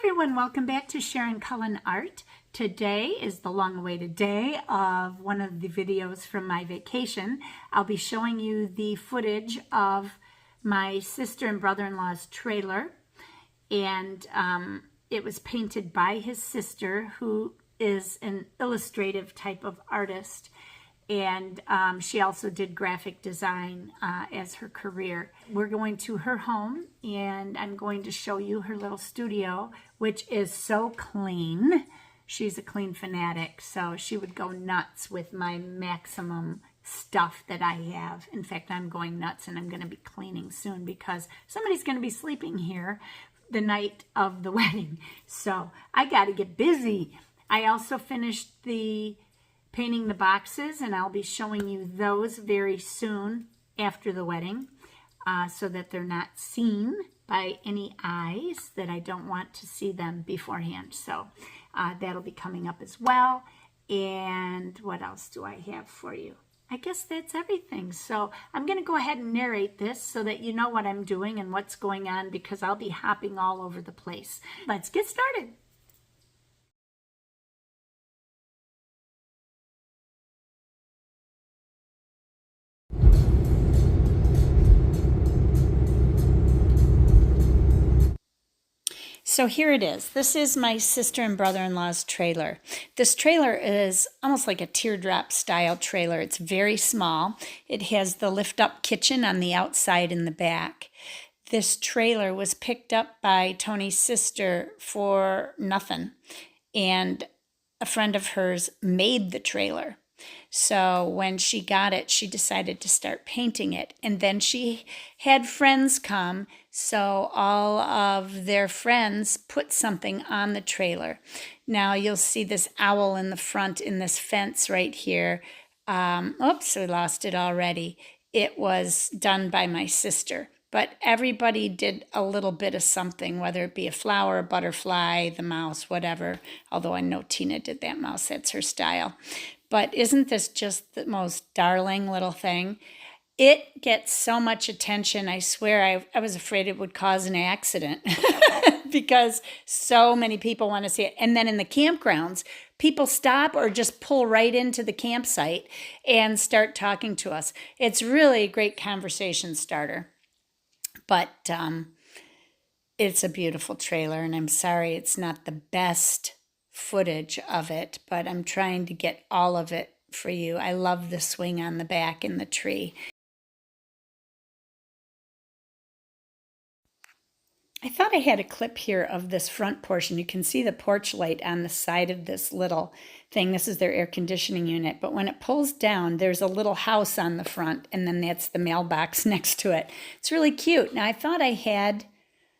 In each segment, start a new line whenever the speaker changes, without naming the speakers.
everyone, welcome back to sharoncullenart. Today is the long-awaited day of one of the videos from my vacation. I'll be showing you the footage of my sister and brother-in-law's trailer, and it was painted by his sister, who is an illustrative type of artist, and she also did graphic design as her career. We're going to her home, and I'm going to show you her little studio, which is so clean. She's a clean fanatic, so she would go nuts with my maximum stuff that I have. In fact, I'm going nuts, and I'm going to be cleaning soon because somebody's going to be sleeping here the night of the wedding. So I got to get busy. I also finished painting the boxes, and I'll be showing you those very soon after the wedding so that they're not seen by any eyes that I don't want to see them beforehand. So that'll be coming up as well. And what else do I have for you? I guess that's everything. So I'm going to go ahead and narrate this so that you know what I'm doing and what's going on, because I'll be hopping all over the place. Let's get started. So here it is. This is my sister and brother-in-law's trailer. This trailer is almost like a teardrop style trailer. It's very small. It has the lift-up kitchen on the outside and the back. This trailer was picked up by Tony's sister for nothing, and a friend of hers made the trailer. So when she got it, she decided to start painting it. And then she had friends come, so all of their friends put something on the trailer. Now you'll see this owl in the front in this fence right here. Oops, we lost it already. It was done by my sister. But everybody did a little bit of something, whether it be a flower, a butterfly, the mouse, whatever. Although I know Tina did that mouse. That's her style. But isn't this just the most darling little thing? It gets so much attention. I swear I was afraid it would cause an accident because so many people want to see it. And then in the campgrounds, people stop or just pull right into the campsite and start talking to us. It's really a great conversation starter. But it's a beautiful trailer, and I'm sorry it's not the best footage of it, but I'm trying to get all of it for you. I love the swing on the back in the tree. I thought I had a clip here of this front portion. You can see the porch light on the side of this little thing. This is their air conditioning unit, but when it pulls down, there's a little house on the front, and then that's the mailbox next to it. It's really cute. Now, I thought I had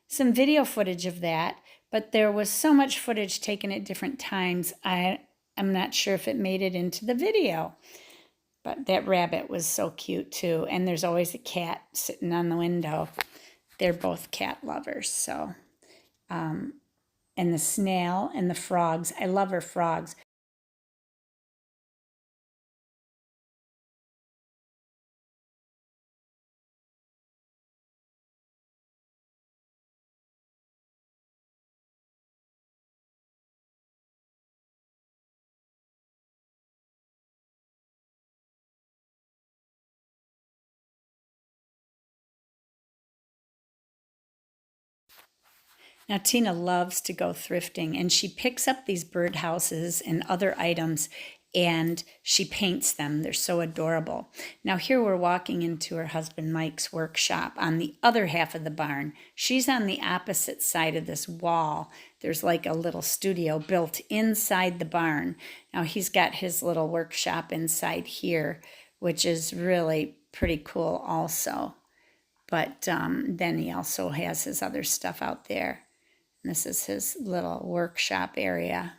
some video footage of that, but there was so much footage taken at different times, I'm not sure if it made it into the video. But that rabbit was so cute too, and there's always a cat sitting on the window. They're both cat lovers, so. And the snail and the frogs. I love her frogs. Now, Tina loves to go thrifting, and she picks up these birdhouses and other items, and she paints them. They're so adorable. Now, here we're walking into her husband Mike's workshop on the other half of the barn. She's on the opposite side of this wall. There's like a little studio built inside the barn. Now, he's got his little workshop inside here, which is really pretty cool also. But then he also has his other stuff out there. This is his little workshop area.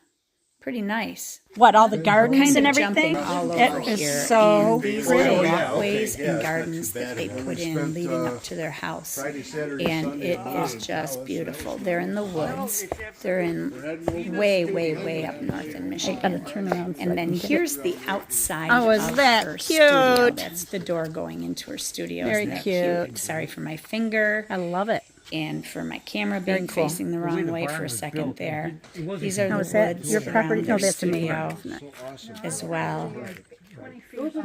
Pretty nice.
What, all the gardens and everything?
All over
it is
here.
so
and these
pretty.
are walkways and gardens that they put in leading up to their house. And it is just beautiful. They're in the woods. They're in way, way, way up north in Michigan.
Turn around
and then here's the outside
Oh, is
of
that
her
cute?
studio. That's the door going into her studio.
Very
Isn't that
cute.
cute? Sorry for my finger.
I love it.
And for my camera being facing the wrong way for a second there. These are the
is that
woods
your property?
around
No,
their
that's a neighbor.
studio as well.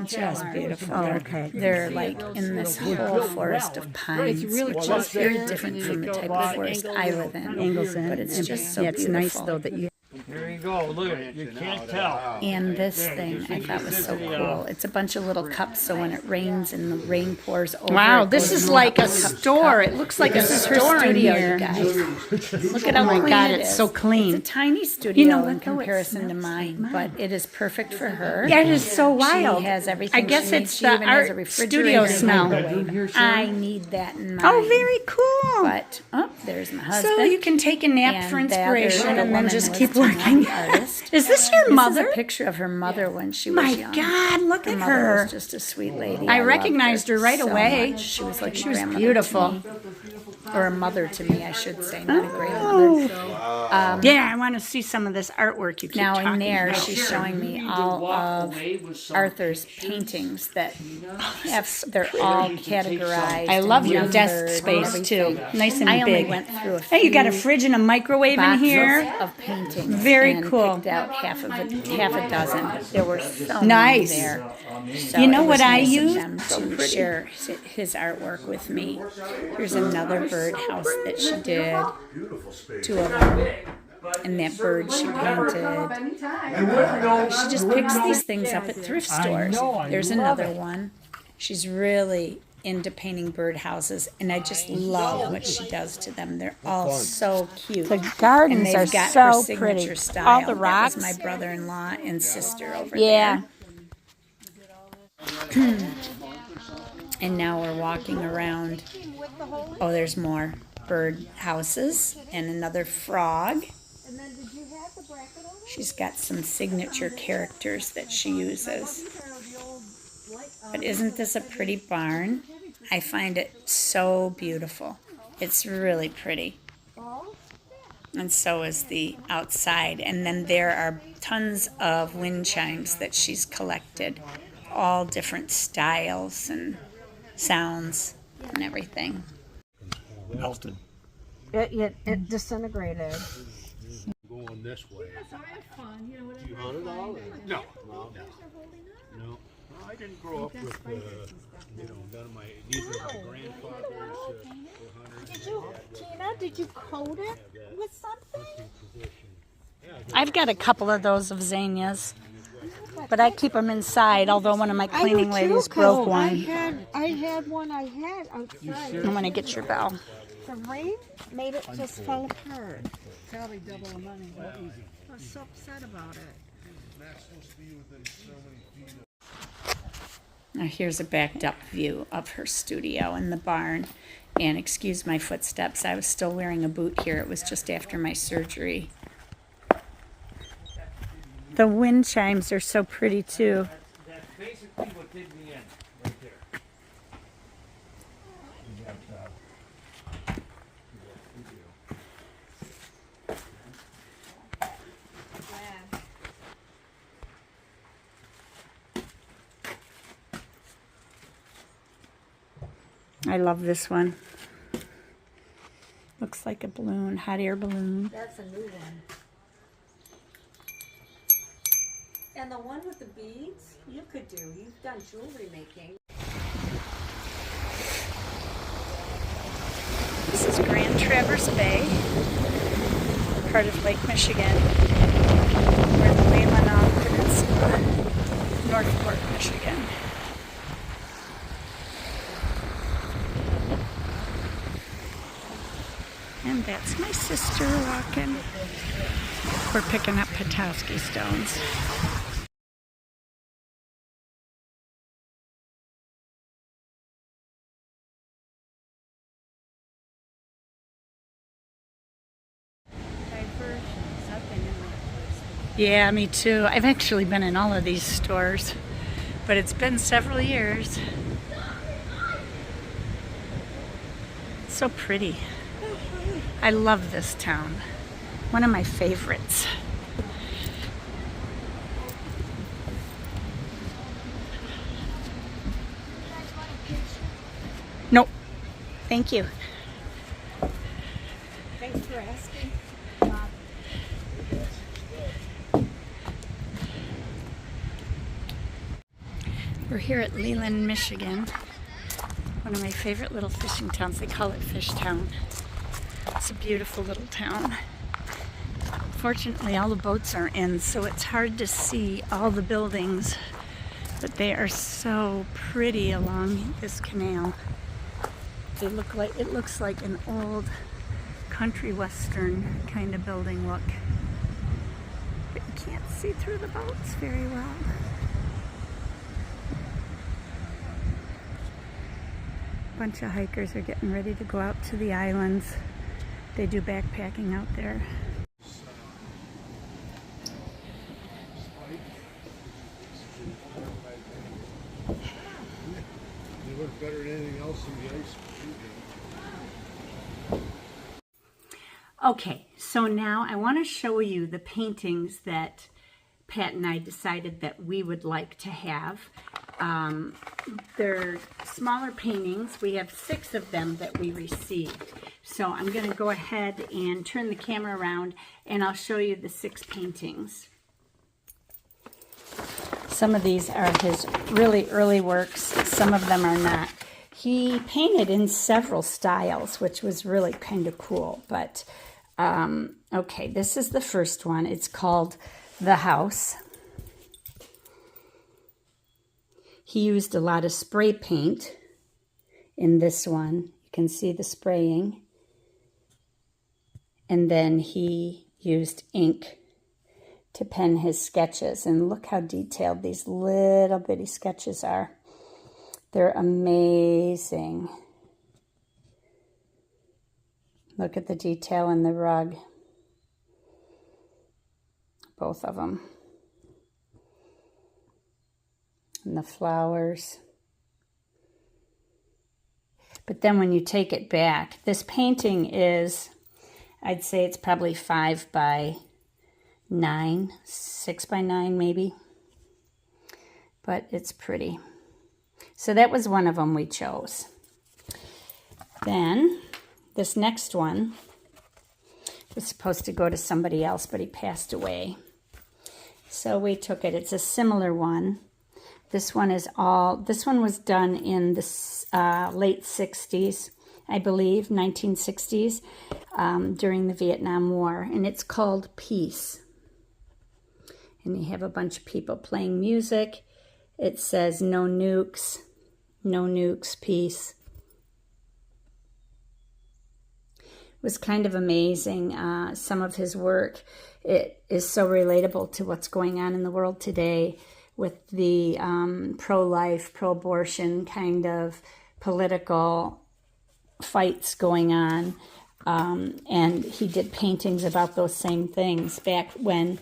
Just beautiful.
Oh, okay.
They're like in this whole forest of pines, which is very different from the type of forest I live in.
Angles in.
But it's just so
yeah, it's
beautiful.
nice though that you.
There you go, look at it, you can't tell.
And this thing I thought was so cool. It's a bunch of little cups, so when it rains and the rain pours over.
Wow,
it
this
goes
is
in
like a
cup.
store. It looks like
This
a
is her
store in
studio,
here.
you guys. Look at how
my
clean
God,
it
it's
is.
so clean.
It's a tiny studio
You know what,
in
though? It
comparison to
smells like
mine, but it is perfect for her.
Yeah, it is so wild.
She has everything.
I guess
she
it's
needs. She
the
even has a
art
refrigerator
studio
and
smell.
microwave. I need that in mine.
Oh, very cool.
But there's my husband.
So you can take a nap
and
for
the other
inspiration
little
and then
woman
just
was
keep
Tamara,
working.
the artist.
Is this your
This
mother?
is a picture of her mother when she was
My
young.
God, look
Her
at
mother
her.
was just a sweet lady.
I
loved
recognized her right
so
away.
much. She was like
She was
grandmother
beautiful.
to me. Or a mother to me, I should say, not a grandmother.
Yeah, I want to see some of this artwork you keep
Now
talking
in there,
about.
she's showing me all of Arthur's paintings that they're all categorized.
I love
and
your desk
numbered and
space too.
everything.
Nice and
I only
big.
went through a
Hey, you got a
few
fridge and a microwave in
boxes
here?
of paintings.
Very
and
cool.
Picked out half a dozen. There were so
Nice.
many there. So
You know
it was
what I
nice of
use?
them to share his artwork with me. Here's another birdhouse that she did. 2 of them. And that bird she painted. She just picks these things up at thrift stores. There's another one. She's really into painting birdhouses, and I just love what she does to them. They're all so cute.
The gardens
And
are
they've got her
so
signature
pretty.
style.
All the
That
rocks.
was my brother-in-law and sister over
Yeah.
there. And now we're walking around. Oh, there's more bird houses and another frog. She's got some signature characters that she uses. But isn't this a pretty barn? I find it so beautiful. It's really pretty. And so is the outside. And then there are tons of wind chimes that she's collected. All different styles and sounds and everything.
Melted.
It disintegrated.
Going this way. You hunt it all? No. No. No. I didn't grow up with, none of these are my grandfather's
Tina, did you coat it with something?
I've got a couple of those of zinnias, but I keep them inside, although one of my cleaning ladies broke one.
I had one outside.
I'm going to get your bell.
The rain made it just fall apart. Probably double the money. I was so upset about it.
Now here's a backed up view of her studio in the barn. And excuse my footsteps, I was still wearing a boot here. It was just after my surgery.
The wind chimes are so pretty too.
That's basically what did me in, right there.
I love this one. Looks like a balloon, hot air balloon.
That's a new one. And the one with the beads, you could do. You've done jewelry making.
This is Grand Traverse Bay, part of Lake Michigan. We're in the Lehmann Peninsula, Northport, Michigan. And that's my sister walking. We're picking up Petoskey stones. Yeah, me too. I've actually been in all of these stores, but it's been several years. It's so pretty. I love this town. One of my favorites. Nope. Thank you.
Thanks for asking.
We're here at Lehmann, Michigan. One of my favorite little fishing towns. They call it Fishtown. It's a beautiful little town. Fortunately, all the boats are in, so it's hard to see all the buildings, but they are so pretty along this canal. They look like, it looks like an old country western kind of building look. But you can't see through the boats very well. A bunch of hikers are getting ready to go out to the islands. They do backpacking out there.
They look better than anything else in the ice.
Okay, so now I want to show you the paintings that Pat and I decided that we would like to have. They're smaller paintings. We have 6 of them that we received. So I'm going to go ahead and turn the camera around and I'll show you the 6 paintings. Some of these are his really early works. Some of them are not. He painted in several styles, which was really kind of cool. But, okay, this is the first one. It's called The House. He used a lot of spray paint in this one. You can see the spraying. And then he used ink to pen his sketches. And look how detailed these little bitty sketches are. They're amazing. Look at the detail in the rug. Both of them. And the flowers. But then when you take it back, this painting is, I'd say it's probably 5 by 9, 6 by 9 maybe. But it's pretty. So that was one of them we chose. Then this next one was supposed to go to somebody else, but he passed away. So we took it. It's a similar one. This one was done in the late 60s, I believe, 1960s, during the Vietnam War. And it's called Peace. And you have a bunch of people playing music. It says, no nukes, peace. It was kind of amazing, some of his work. It is so relatable to what's going on in the world today with the pro-life, pro-abortion kind of political fights going on. And he did paintings about those same things back when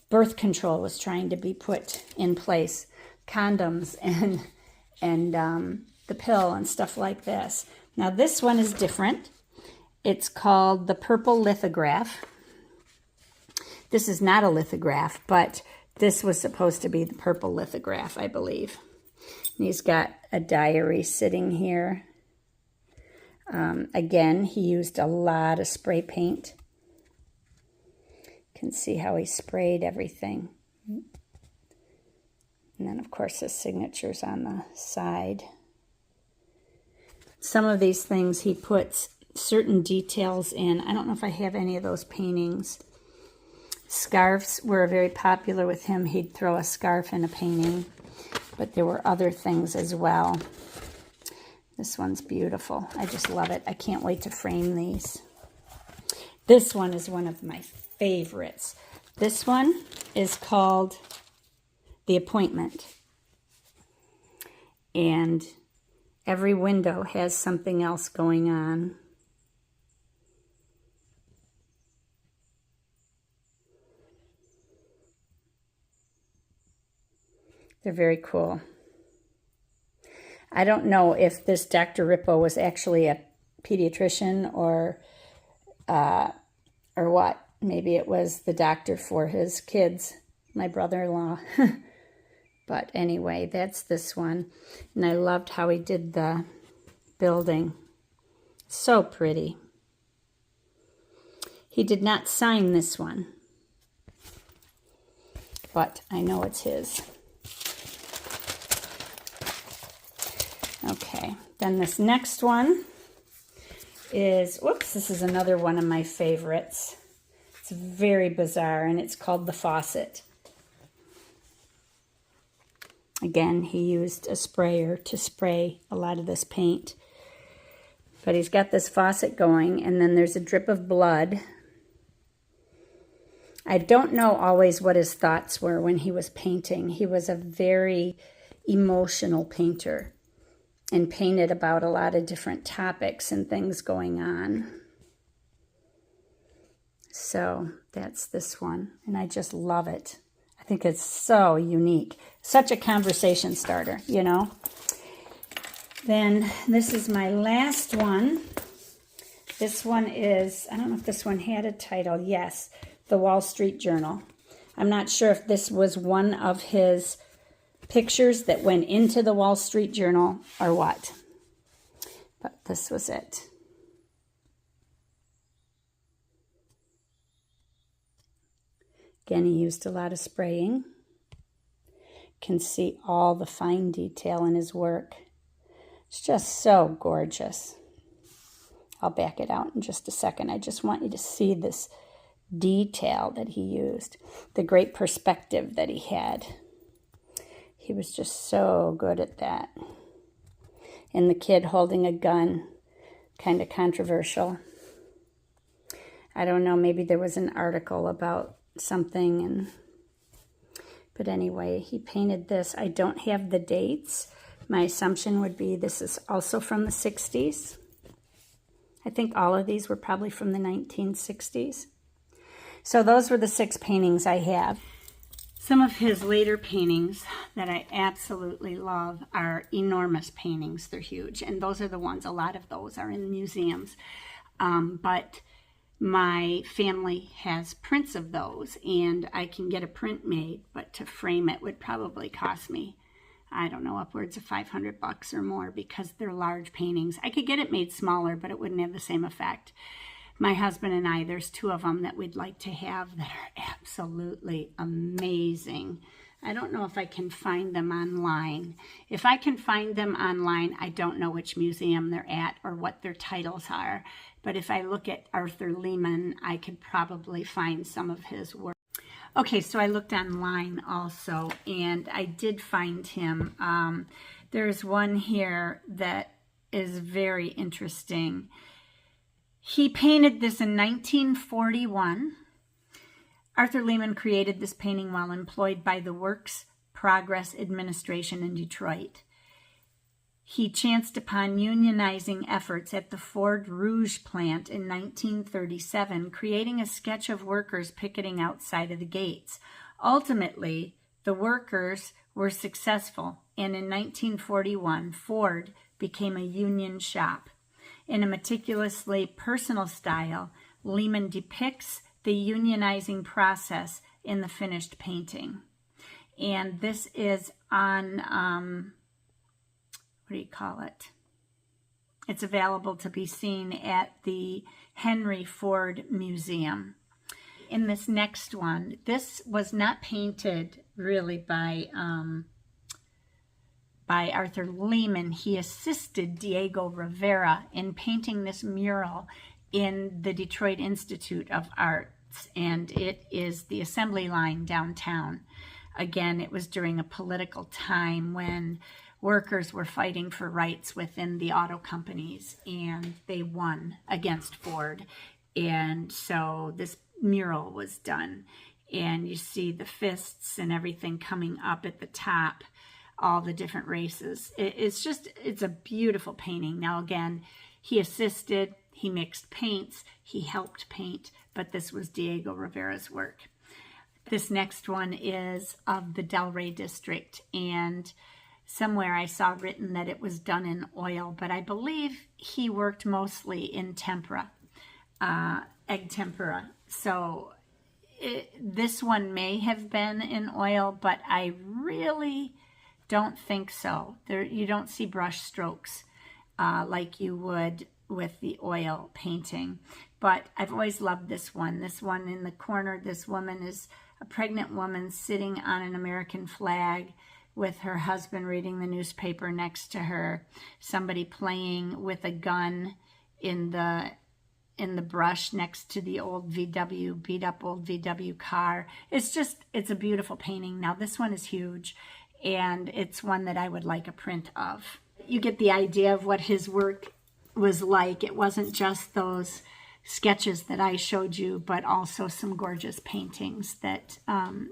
birth control was trying to be put in place. Condoms and the pill and stuff like this. Now this one is different. It's called The Purple Lithograph. This is not a lithograph, but this was supposed to be the purple lithograph, I believe. And he's got a diary sitting here. Again, he used a lot of spray paint. You can see how he sprayed everything. And then, of course, his signature's on the side. Some of these things he puts certain details in. I don't know if I have any of those paintings. Scarves were very popular with him. He'd throw a scarf in a painting. But there were other things as well. This one's beautiful. I just love it. I can't wait to frame these. This one is one of my favorites. This one is called The Appointment. And every window has something else going on. They're very cool. I don't know if this Dr. Rippo was actually a pediatrician or what. Maybe it was the doctor for his kids, my brother-in-law. But anyway, that's this one. And I loved how he did the building. So pretty. He did not sign this one, but I know it's his. Okay, then this next one is, whoops, this is another one of my favorites. It's very bizarre, and it's called The Faucet. Again, he used a sprayer to spray a lot of this paint. But he's got this faucet going, and then there's a drip of blood. I don't know always what his thoughts were when he was painting. He was a very emotional painter and painted about a lot of different topics and things going on. So that's this one, and I just love it. I think it's so unique. Such a conversation starter, you know. Then this is my last one. This one is, I don't know if this one had a title. Yes, The Wall Street Journal. I'm not sure if this was one of his pictures that went into the Wall Street Journal or what. But this was it. Again, he used a lot of spraying. Can see all the fine detail in his work. It's just so gorgeous. I'll back it out in just a second. I just want you to see this detail that he used, the great perspective that he had. He was just so good at that. And the kid holding a gun, kind of controversial. I don't know, maybe there was an article about something, but anyway, he painted this. I don't have the dates. My assumption would be this is also from the 60s. I think all of these were probably from the 1960s. So those were the 6 paintings I have. Some of his later paintings that I absolutely love are enormous paintings. They're huge, and those are the ones, a lot of those are in museums. But my family has prints of those, and I can get a print made, but to frame it would probably cost me, I don't know, upwards of $500 or more, because they're large paintings. I could get it made smaller, but it wouldn't have the same effect. My husband and I, there's 2 of them that we'd like to have that are absolutely amazing. I don't know if I can find them online. If I can find them online, I don't know which museum they're at or what their titles are. But if I look at Arthur Lehmann, I could probably find some of his work. Okay, so I looked online also, and I did find him. There's one here that is very interesting. He painted this in 1941. Arthur Lehmann created this painting while employed by the Works Progress Administration in Detroit. He chanced upon unionizing efforts at the Ford Rouge plant in 1937, creating a sketch of workers picketing outside of the gates. Ultimately, the workers were successful, and in 1941, Ford became a union shop. In a meticulously personal style, Lehmann depicts the unionizing process in the finished painting. And this is on, what do you call it? It's available to be seen at the Henry Ford Museum. In this next one, this was not painted really by Arthur Lehmann. He assisted Diego Rivera in painting this mural in the Detroit Institute of Arts, and it is the assembly line downtown. Again, it was during a political time when workers were fighting for rights within the auto companies, and they won against Ford. And so this mural was done, and you see the fists and everything coming up at the top, all the different races. It's a beautiful painting. Now again, he assisted, he mixed paints, he helped paint, but this was Diego Rivera's work. This next one is of the Delray district, and somewhere I saw written that it was done in oil, but I believe he worked mostly in tempera, egg tempera. So this one may have been in oil, but I really don't think so. You don't see brush strokes like you would with the oil painting. But I've always loved this one. This one in the corner, this woman is a pregnant woman sitting on an American flag with her husband reading the newspaper next to her. Somebody playing with a gun in the brush next to the old VW, beat up old VW car. It's a beautiful painting. Now this one is huge, and it's one that I would like a print of. You get the idea of what his work was like. It wasn't just those sketches that I showed you, but also some gorgeous paintings that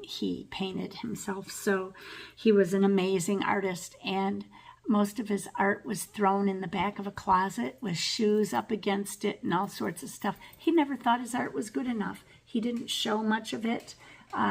he painted himself. So he was an amazing artist, and most of his art was thrown in the back of a closet with shoes up against it and all sorts of stuff. He never thought his art was good enough. He didn't show much of it.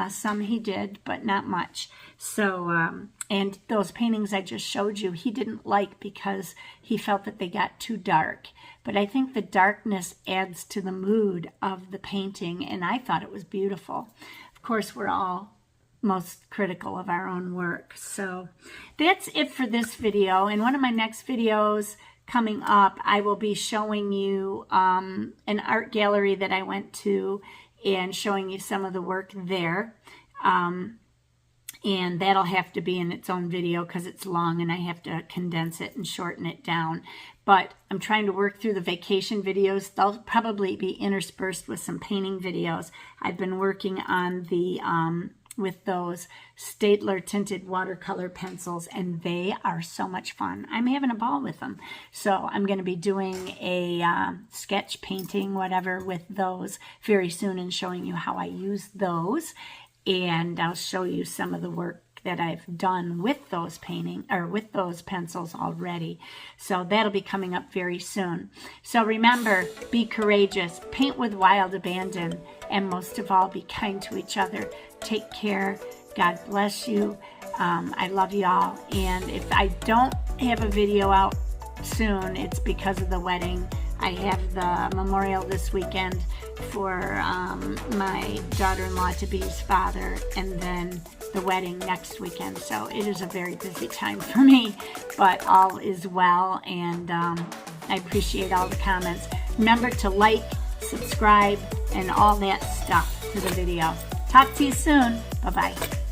Some he did, but not much. So, and those paintings I just showed you, he didn't like because he felt that they got too dark. But I think the darkness adds to the mood of the painting, and I thought it was beautiful. Of course, we're all most critical of our own work. So that's it for this video. In one of my next videos coming up, I will be showing you an art gallery that I went to and showing you some of the work there. And that'll have to be in its own video because it's long and I have to condense it and shorten it down. But I'm trying to work through the vacation videos. They'll probably be interspersed with some painting videos. I've been working on the with those Staedtler tinted watercolor pencils, and they are so much fun. I'm having a ball with them. So I'm going to be doing a sketch painting, whatever, with those very soon and showing you how I use those. And I'll show you some of the work that I've done with those with those pencils already. So that'll be coming up very soon. So remember, be courageous, paint with wild abandon, and most of all, be kind to each other. Take care. God bless you. I love y'all. And if I don't have a video out soon, it's because of the wedding. I have the memorial this weekend for my daughter-in-law-to-be's father, and then the wedding next weekend. So it is a very busy time for me, but all is well, and I appreciate all the comments. Remember to like, subscribe, and all that stuff to the video. Talk to you soon. Bye-bye.